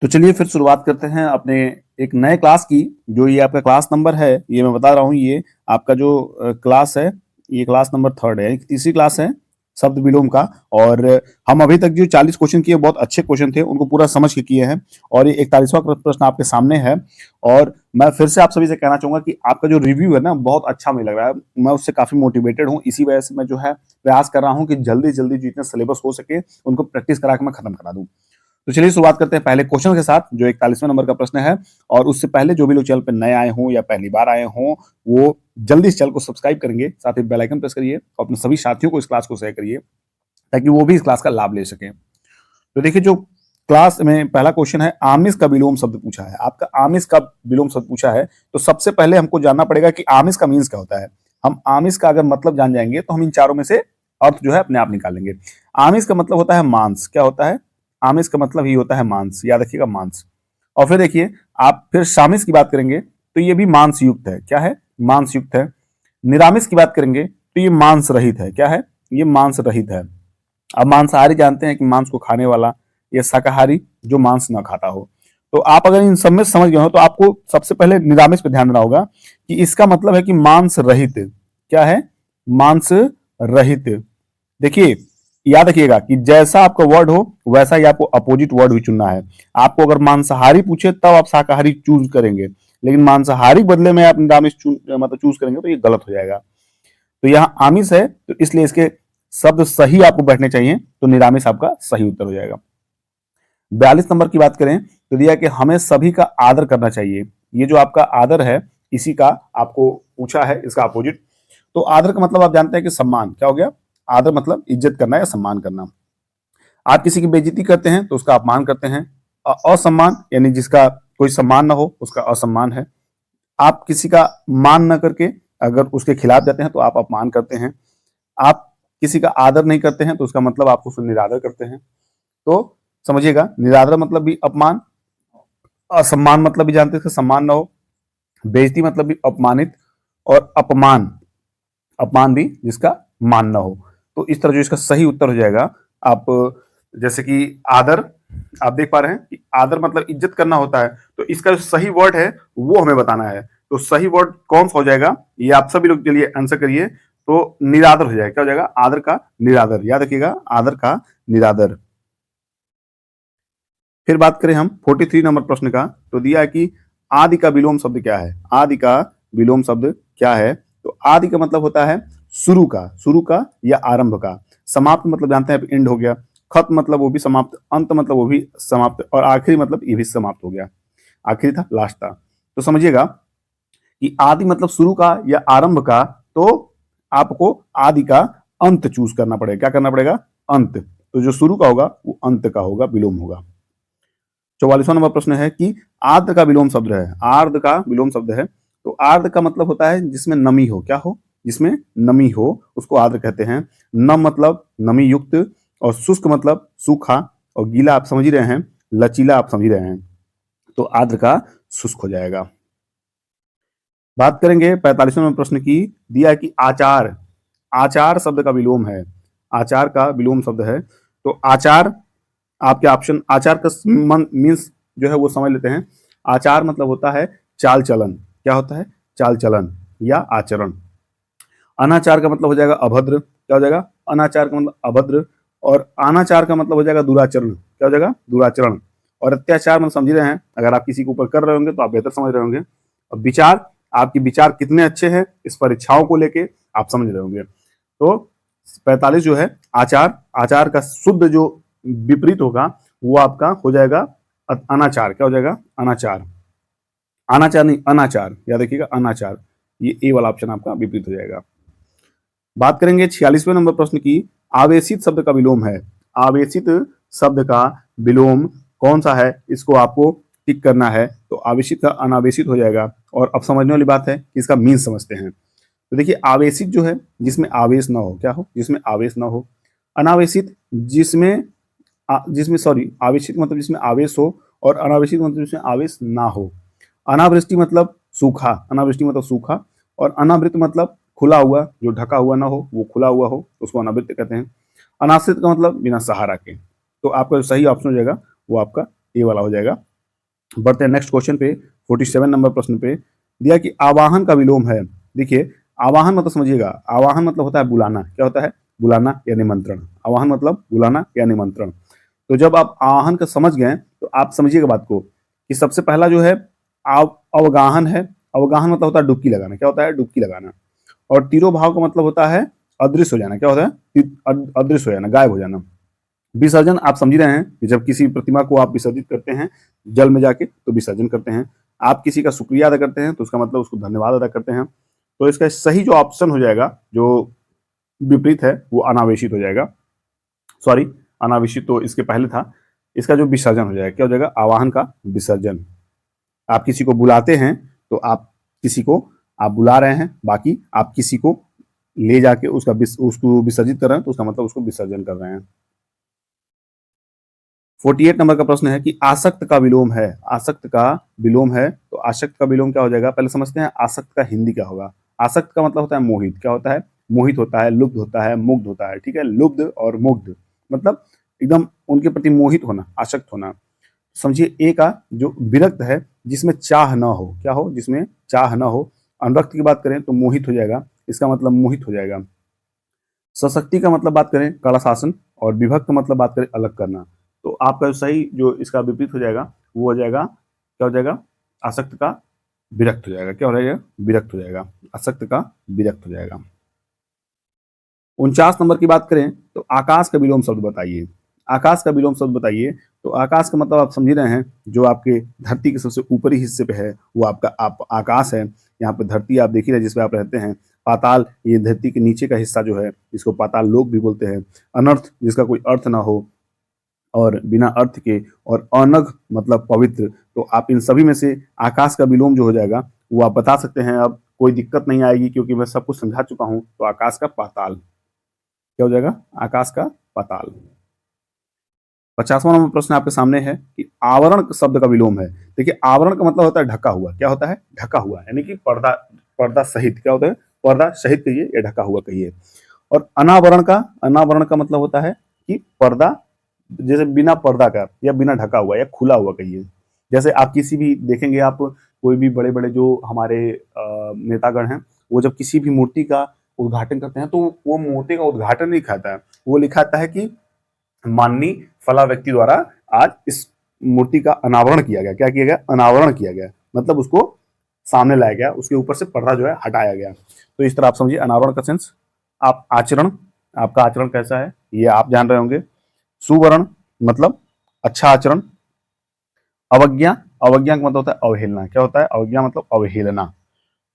तो चलिए फिर शुरुआत करते हैं अपने एक नए क्लास की। जो ये आपका क्लास नंबर है, ये मैं बता रहा हूँ, ये आपका जो क्लास है, ये क्लास नंबर 3 है, तीसरी क्लास है शब्द विलोम का। और हम अभी तक जो 40 क्वेश्चन किए बहुत अच्छे क्वेश्चन थे, उनको पूरा समझ के किए हैं। और ये 41वां प्रश्न आपके सामने है। और मैं फिर से आप सभी से कहना चाहूंगा कि आपका जो रिव्यू है ना, बहुत अच्छा मुझे लग रहा है। मैं उससे काफी मोटिवेटेड हूँ, इसी वजह से मैं जो है प्रयास कर रहा हूँ कि जल्दी जल्दी जितने सिलेबस हो सके उनको प्रैक्टिस करा के मैं खत्म करा दूं। तो चलिए शुरुआत करते हैं पहले क्वेश्चन के साथ, जो 41वें नंबर का प्रश्न है। और उससे पहले जो भी लोग चैनल पे नए आए हों या पहली बार आए हों, वो जल्दी इस चैनल को सब्सक्राइब करेंगे, साथ ही बेल आइकन प्रेस करिए और अपने सभी साथियों को इस क्लास को शेयर करिए ताकि वो भी इस क्लास का लाभ ले सकें। तो देखिए, जो क्लास में पहला क्वेश्चन है, आमिष का विलोम शब्द पूछा है। आपका आमिष का विलोम शब्द पूछा है, तो सबसे पहले हमको जानना पड़ेगा कि आमिष का मीन्स क्या होता है। हम आमिष का अगर मतलब जान जाएंगे तो हम इन चारों में से अर्थ जो है अपने आप निकाल लेंगे। आमिष का मतलब होता है मांस। क्या होता है? आमिष का मतलब ही होता है मांस, याद रखिएगा, मांस। और फिर देखिए, आप फिर सामिष की बात करेंगे तो ये भी मांस युक्त है। क्या है? मांस युक्त है। निरामिष की बात करेंगे तो ये मांस रहित है। क्या है? ये मांस रहित है। अब मांसाहारी जानते हैं कि मांस को खाने वाला, या शाकाहारी जो मांस न खाता हो। तो आप अगर इन सब में समझ गए हो तो आपको सबसे पहले निरामिष पे ध्यान देना होगा कि इसका मतलब है कि मांस रहित। क्या है? मांस रहित। देखिए, याद रखिएगा कि जैसा आपका वर्ड हो वैसा ही आपको अपोजिट वर्ड भी चुनना है। आपको अगर मांसाहारी पूछे तब आप शाकाहारी चूज करेंगे, लेकिन मांसाहारी बदले में आप निरामिष मतलब चूज करेंगे तो ये गलत हो जाएगा। तो यहाँ आमिष है, तो इसलिए इसके शब्द सही आपको बैठने चाहिए, तो निरामिष आपका सही उत्तर हो जाएगा। 42 नंबर की बात करें तो दिया कि हमें सभी का आदर करना चाहिए। ये जो आपका आदर है, इसी का आपको पूछा है, इसका अपोजिट। तो आदर का मतलब आप जानते हैं कि सम्मान। क्या हो गया? आदर मतलब इज्जत करना या सम्मान करना। आप किसी की बेइज्जती करते हैं तो उसका अपमान करते हैं। असम्मान यानी जिसका कोई सम्मान ना हो, उसका असम्मान है। आप किसी का मान न करके अगर उसके खिलाफ जाते हैं तो आप अपमान करते हैं। आप किसी का आदर नहीं करते हैं तो उसका मतलब आप उसको निरादर करते हैं। तो समझिएगा, निरादर मतलब भी अपमान, असम्मान मतलब भी जानते हैं सम्मान ना हो, बेइज्जती मतलब भी अपमानित, और अपमान, अपमान भी जिसका मान ना हो। तो इस तरह जो इसका सही उत्तर हो जाएगा, आप जैसे कि आदर, आप देख पा रहे हैं कि आदर मतलब इज्जत करना होता है, तो इसका जो सही वर्ड है वो हमें बताना है। तो सही वर्ड कौन सा हो जाएगा, ये आप सभी लोग चलिए आंसर करिए। तो निरादर हो जाएगा। क्या हो जाएगा? आदर का निरादर। याद रखिएगा, आदर का निरादर। फिर बात करें हम 43 नंबर प्रश्न का, तो दिया है कि आदि का विलोम शब्द क्या है। आदि का विलोम शब्द क्या है? तो आदि का मतलब होता है शुरू का या आरंभ का। समाप्त मतलब जानते हैं एंड हो गया। खत्म मतलब वो भी समाप्त, अंत मतलब वो भी समाप्त, और आखिरी मतलब ये भी समाप्त हो गया। आखिरी था, लास्ट था। तो समझिएगा कि आदि मतलब शुरू का या आरंभ का, तो आपको आदि का अंत चूज करना पड़ेगा। क्या करना पड़ेगा? अंत। तो जो शुरू का होगा वो अंत का होगा, विलोम होगा। 44वां नंबर प्रश्न है कि आर्द्र का विलोम शब्द है। आर्द्र का विलोम शब्द है, तो आर्द्र का मतलब होता है जिसमें नमी हो। क्या हो? जिसमें नमी हो, उसको आर्द्र कहते हैं। नम मतलब नमी युक्त, और शुष्क मतलब सूखा, और गीला आप समझ ही रहे हैं, लचीला आप समझ ही रहे हैं। तो आर्द्र का शुष्क हो जाएगा। बात करेंगे 45वें नंबर प्रश्न की। दिया है कि आचार, आचार शब्द का विलोम है। आचार का विलोम शब्द है, तो आचार, आपके ऑप्शन आचार का मीन्स जो है वो समझ लेते हैं। आचार मतलब होता है चाल चलन। क्या होता है? चाल चलन या आचरण। अनाचार का मतलब हो जाएगा अभद्र। क्या हो जाएगा? अनाचार का मतलब अभद्र। और अनाचार का मतलब हो जाएगा दुराचरण। क्या हो जाएगा? दुराचरण। और अत्याचार मतलब समझ रहे हैं, अगर आप किसी के ऊपर कर रहे होंगे तो आप बेहतर समझ रहे होंगे। और विचार, आपके विचार कितने अच्छे हैं इस परीक्षाओं को लेके आप समझ रहे होंगे। तो 45 जो है आचार, आचार का शुद्ध जो विपरीत होगा वो आपका हो जाएगा अनाचार। क्या हो जाएगा? अनाचार। अनाचार नहीं, अनाचार, याद रखिएगा, अनाचार। ये ए वाला ऑप्शन आपका विपरीत हो जाएगा। बात करेंगे 46वें नंबर प्रश्न की। आवेशित शब्द का विलोम है। आवेशित शब्द का विलोम कौन सा है, इसको आपको टिक करना है। तो आवेशित का अनावेशित हो जाएगा। और अब समझने वाली बात है कि इसका मीन समझते हैं। तो देखिए, आवेशित जो है जिसमें आवेश ना हो। क्या हो? जिसमें आवेश ना हो। अनावेशित जिसमें जिसमें सॉरी, आवेशित मतलब जिसमें आवेश हो, और अनावेशित मतलब जिसमें आवेश ना हो। अनावृष्टि मतलब सूखा, अनावृष्टि मतलब सूखा। और अनावृत मतलब खुला हुआ, जो ढका हुआ ना हो वो खुला हुआ हो, उसको अनावृत कहते हैं। अनाश्रित का मतलब बिना सहारा के। तो आपका जो सही ऑप्शन हो जाएगा वो आपका ए वाला हो जाएगा, बढ़ते हैं नेक्स्ट क्वेश्चन पे, 47 नंबर प्रश्न पे। दिया कि आवाहन का विलोम है। देखिए, आवाहन मतलब समझिएगा, आवाहन मतलब होता है बुलाना। क्या होता है? बुलाना या निमंत्रण। आवाहन मतलब बुलाना या निमंत्रण। तो जब आप आवाहन का समझ गए तो आप समझिएगा बात को कि सबसे पहला जो है अवगाहन है। अवगाहन मतलब होता है डुबकी लगाना। क्या होता है? डुबकी लगाना। और तिरोभाव का मतलब होता है अदृश्य हो जाना। क्या होता है? अदृश्य हो जाना, गायब हो जाना। विसर्जन आप समझ ही रहे हैं कि जब किसी प्रतिमा को आप विसर्जित करते हैं जल में जाके तो विसर्जन करते हैं। आप किसी का शुक्रिया अदा करते हैं तो उसका मतलब उसको धन्यवाद अदा करते हैं। तो इसका सही जो ऑप्शन हो जाएगा, जो विपरीत है, वो अनावेशित हो जाएगा। सॉरी, अनावेशित तो इसके पहले था। इसका जो विसर्जन हो जाएगा, क्या हो जाएगा? आवाहन का विसर्जन। आप किसी को बुलाते हैं तो आप किसी को आप बुला रहे हैं, बाकी आप किसी को ले जाके उसको विसर्जित कर रहे हैं तो उसका मतलब उसको विसर्जन कर रहे हैं। 48 नंबर का प्रश्न है कि आसक्त का विलोम है। आसक्त का विलोम है, तो आसक्त का विलोम क्या हो जाएगा? पहले समझते हैं आसक्त का हिंदी क्या होगा। आसक्त का मतलब होता है मोहित। क्या होता है? मोहित होता है, लुब्ध होता है, मुग्ध होता है। ठीक है, लुब्ध और मुग्ध मतलब एकदम उनके प्रति मोहित होना, आसक्त होना। समझिए, ए का जो विरक्त है, जिसमें चाह ना हो। क्या हो? जिसमें चाह ना हो। अनुरक्त की बात करें तो मोहित हो जाएगा, इसका मतलब मोहित हो जाएगा। सशक्ति का मतलब बात करें कड़ा शासन, और विभक्त का मतलब बात करें अलग करना। तो आपका जो सही जो इसका विपरीत हो जाएगा वो हो जाएगा, क्या हो जाएगा? आसक्त का विरक्त हो जाएगा। क्या हो जाएगा? विरक्त हो जाएगा। आसक्त का विरक्त हो जाएगा। 49 नंबर की बात करें तो आकाश का विलोम शब्द बताइए। आकाश का विलोम शब्द बताइए। तो आकाश का मतलब आप समझ रहे हैं, जो आपके धरती के सबसे ऊपरी हिस्से पे है वो आपका आकाश है। यहाँ पे धरती आप देख ही रहे जिसपे आप रहते हैं। पाताल, ये धरती के नीचे का हिस्सा जो है इसको पाताल लोक भी बोलते हैं। अनर्थ, जिसका कोई अर्थ ना हो और बिना अर्थ के, और अनघ मतलब पवित्र। तो आप इन सभी में से आकाश का विलोम जो हो जाएगा वो आप बता सकते हैं। अब कोई दिक्कत नहीं आएगी क्योंकि मैं सब कुछ समझा चुका हूँ। तो आकाश का पाताल क्या हो जाएगा? आकाश का पाताल। 50वां नंबर प्रश्न आपके सामने है कि आवरण शब्द का विलोम है। देखिए, आवरण का मतलब होता है ढका हुआ। क्या होता है? ढका हुआ, यानी कि पर्दा। पर्दा सहित। क्या होता है? पर्दा सहित कहिए या ढका हुआ कहिए। और अनावरण का मतलब होता है कि पर्दा, जैसे बिना पर्दा का या बिना ढका हुआ या खुला हुआ कहिए। जैसे आप किसी भी देखेंगे, आप कोई भी बड़े बड़े जो हमारे नेतागण हैं, वो जब किसी भी मूर्ति का उद्घाटन करते हैं तो वो मूर्ति का उद्घाटन नहीं खाता है, वो लिखाता है कि माननीय फला व्यक्ति द्वारा आज इस मूर्ति का अनावरण किया गया। क्या किया गया? अनावरण किया गया, मतलब उसको सामने लाया गया, उसके ऊपर से पर्दा जो है हटाया गया। तो इस तरह आप समझिए अनावरण का सेंस। आप आचरण, आपका आचरण कैसा है ये आप जान रहे होंगे। सुवर्ण मतलब अच्छा आचरण। अवज्ञा, अवज्ञा का मतलब होता है अवहेलना। क्या होता है? अवज्ञा मतलब अवहेलना।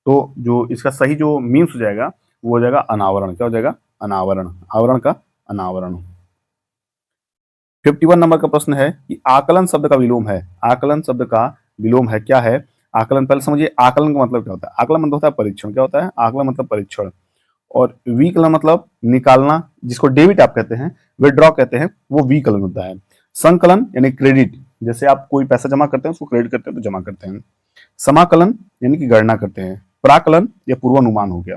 तो जो इसका सही जो मीन्स हो जाएगा वो हो जाएगा अनावरण। क्या हो जाएगा? अनावरण। आवरण का अनावरण। 51 नंबर का प्रश्न है कि आकलन शब्द का विलोम है। आकलन शब्द का विलोम है, क्या है? आकलन, पहले समझिए आकलन का मतलब क्या होता है। आकलन मतलब होता है परीक्षण। क्या होता है? आकलन मतलब परीक्षण। और विकलन मतलब निकालना, जिसको डेबिट आप कहते हैं, विड्रॉ कहते हैं, वो विकलन होता है। संकलन यानी क्रेडिट, जैसे आप कोई पैसा जमा करते हैं उसको क्रेडिट करते हैं तो जमा करते हैं। समाकलन यानी कि गणना करते हैं। प्राकलन या पूर्वानुमान हो गया।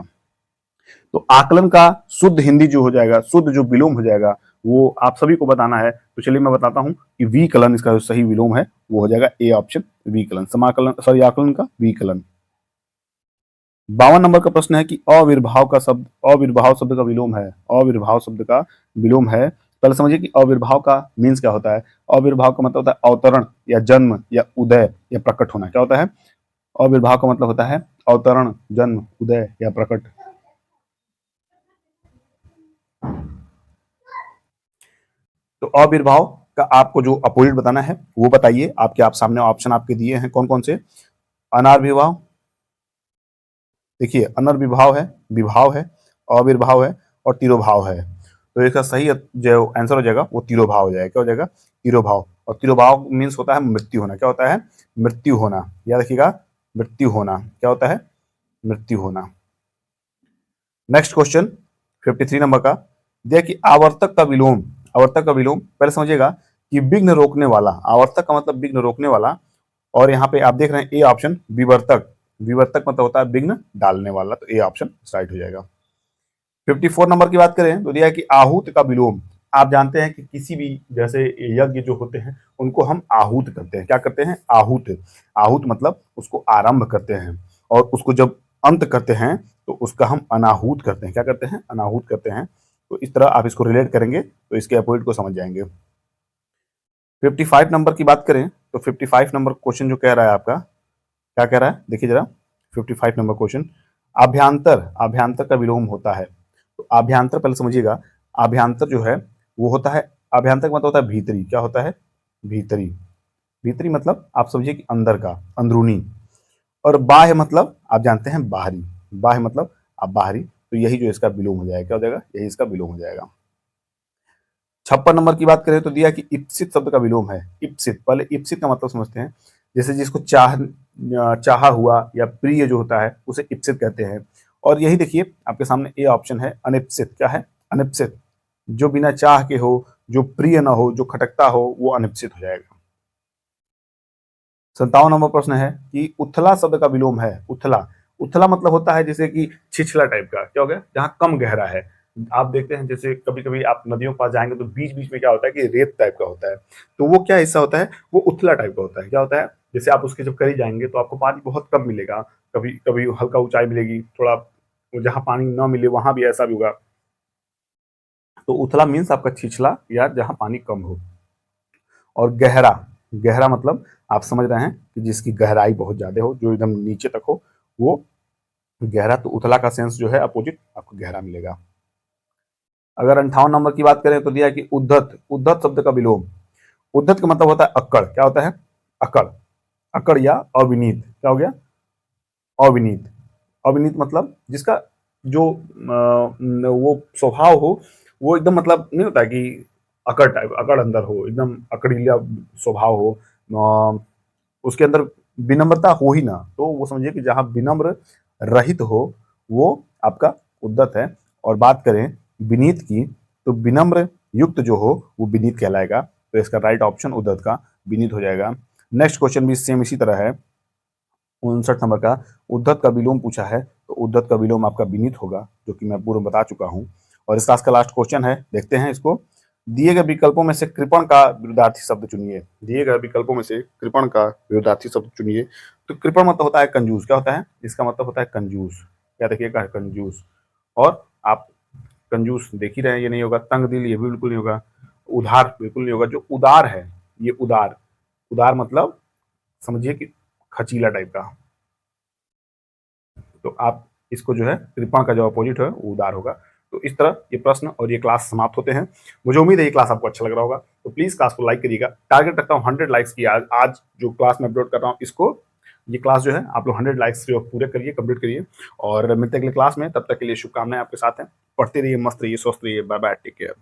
तो आकलन का शुद्ध हिंदी जो हो जाएगा, शुद्ध जो विलोम हो जाएगा, वो आप सभी को बताना है। तो चलिए मैं बताता हूं कि विकलन इसका जो सही विलोम है वो हो जाएगा ए ऑप्शन, विकलन। समाकलन, सॉरी, आकलन का विकलन। 52 नंबर का प्रश्न है कि अविर्भाव का शब्द, अविर्भाव शब्द का विलोम है। अविर्भाव शब्द का विलोम है। पहले समझिए कि अविर्भाव का मीन्स क्या होता है। अविर्भाव का मतलब होता है अवतरण या जन्म या उदय या प्रकट होना। क्या होता है? अविर्भाव का मतलब होता है अवतरण, जन्म, उदय या प्रकट। तो अविर्भाव का आपको जो अपोजिट बताना है वो बताइए। आपके आप सामने ऑप्शन आपके दिए हैं कौन कौन से। अनाविर्भाव, देखिए अनर्विभाव है, विभाव है, अविर्भाव है और तिरोभाव है। तो इसका सही जो आंसर हो जाएगा वो तिरोभाव हो जाएगा। क्या हो जाएगा? तिरोभाव। और तिरोभाव मीन्स होता है मृत्यु होना। क्या होता है? मृत्यु होना। याद रखिएगा, मृत्यु होना। क्या होता है? मृत्यु होना। नेक्स्ट क्वेश्चन 53 नंबर का, दिया कि आवर्तक का विलोम। आवर्तक का विलोम पहले समझिएगा कि विघ्न रोकने वाला। आवर्तक का मतलब विघ्न रोकने वाला। और यहाँ पे आप देख रहे हैं ए ऑप्शन विवर्तक। विवर्तक मतलब होता है विघ्न डालने वाला। तो ए ऑप्शन राइट हो जाएगा। 54 नंबर की बात करें तो दिया है कि आहूत का विलोम। आप जानते हैं कि किसी भी जैसे यज्ञ जो होते हैं उनको हम आहूत करते हैं। क्या करते हैं? आहूत। आहूत मतलब उसको आरंभ करते हैं, और उसको जब अंत करते हैं तो उसका हम अनाहूत करते हैं। क्या करते हैं? अनाहूत करते हैं। तो इस तरह आप इसको रिलेट करेंगे तो इसके अपोजिट को समझ जाएंगे। 55 नंबर की बात करें तो 55 नंबर क्वेश्चन जो कह रहा है आपका, क्या कह रहा है देखिए जरा। 55 नंबर क्वेश्चन, आभ्यंतर, आभ्यंतर का विलोम होता है। तो आभ्यंतर पहले समझिएगा। आभ्यंतर जो है वो होता है, आभ्यंतर का मतलब होता है भीतरी। क्या होता है? भीतरी। भीतरी मतलब आप समझिए कि अंदर का, अंदरूनी। और बाह्य मतलब आप जानते हैं बाहरी। बाह्य मतलब आप बाहरी। तो यही जो इसका विलोम हो जाएगा, क्या हो जाएगा? यही इसका विलोम हो जाएगा। 56 नंबर की बात करें तो दिया कि इप्सित शब्द का विलोम है। इप्सित, पहले इप्सित का मतलब समझते हैं। जैसे जिसको चाहा हुआ या प्रिय जो होता है उसे इप्सित कहते हैं। और यही देखिए आपके सामने ए ऑप्शन है, अनिप्सित। क्या है? अनिप्सित। जो बिना चाह के हो, जो प्रिय ना हो, जो खटकता हो, वो अनिप्सित हो जाएगा। 57 नंबर प्रश्न है कि उथला शब्द का विलोम है। उथला, उथला मतलब होता है जैसे कि छिछला टाइप का। क्या हो गया? जहाँ कम गहरा है। आप देखते हैं जैसे कभी कभी आप नदियों के पास जाएंगे तो बीच बीच में क्या होता है कि रेत टाइप का होता है। तो वो क्या हिस्सा होता है? वो उथला टाइप का होता है। क्या होता है? जैसे आप उसके जब करीब जाएंगे तो आपको पानी बहुत कम मिलेगा। कभी कभी हल्का ऊंचाई मिलेगी, थोड़ा जहाँ पानी ना मिले वहां भी ऐसा भी होगा। तो उथला मीन्स आपका छिछला या जहाँ पानी कम हो। और गहरा, गहरा मतलब आप समझ रहे हैं कि जिसकी गहराई बहुत ज्यादा हो, जो एकदम नीचे तक हो, वो गहरा। तो उथला का सेंस जो है अपोजिट आपको गहरा मिलेगा। अगर 58 नंबर की बात करें तो दिया है कि उद्धत, उद्धत शब्द का विलोम। उद्धत का मतलब होता है अक्कड़। क्या होता है? अकड़। अकड़ या अविनीत। क्या हो गया? अविनीत। अविनीत मतलब जिसका जो वो स्वभाव हो, वो एकदम मतलब नहीं होता कि अकड़ टाइप, अकड़ अंदर हो, एकदम अकड़ीला स्वभाव हो। उसके अंदर विनम्रता हो ही ना, तो वो समझिए कि जहाँ विनम्र रहित हो वो आपका उद्धत है। और बात करें विनीत की, तो विनम्र युक्त जो हो वो विनीत कहलाएगा। तो इसका राइट ऑप्शन उद्धत का विनीत हो जाएगा। नेक्स्ट क्वेश्चन भी सेम इसी तरह है। 59 नंबर का, उद्धत का विलोम पूछा है। तो उद्धत का विलोम आपका विनीत होगा, जो कि मैं पूर्व बता चुका हूं। और इस क्लास का लास्ट क्वेश्चन है, देखते हैं इसको। दिए गए विकल्पों में से कृपण का विरुद्धार्थी शब्द चुनिए। दिए गए विकल्पों में से कृपण का विरुद्धार्थी शब्द चुनिए। तो कृपण मतलब होता है कंजूस। क्या होता है? इसका मतलब होता है कंजूस। क्या देखिएगा? कंजूस। और आप कंजूस देख ही रहे हैं, ये नहीं होगा। तंग दिल, ये भी बिल्कुल नहीं होगा। उधार बिल्कुल नहीं होगा। जो उदार है, ये उदार। उदार मतलब समझिए कि खचीला टाइप का। तो आप इसको जो है कृपण का जो अपोजिट है वो उदार होगा। तो इस तरह ये प्रश्न और ये क्लास समाप्त होते हैं। मुझे उम्मीद है ये क्लास आपको अच्छा लग रहा होगा। तो प्लीज क्लास को लाइक करिएगा। टारगेट रखता हूँ 100 लाइक्स की। आज जो क्लास में अपलोड कर रहा हूँ इसको, ये क्लास जो है आप लोग 100 लाइक्स जो पूरे करिए, कंप्लीट करिए। और मिलते हैं अगले क्लास में, तब तक के लिए शुभकामनाएं आपके साथ हैं। पढ़ते रहिए, मस्त रहिए, स्वस्थ रहिए। Bye bye, take care.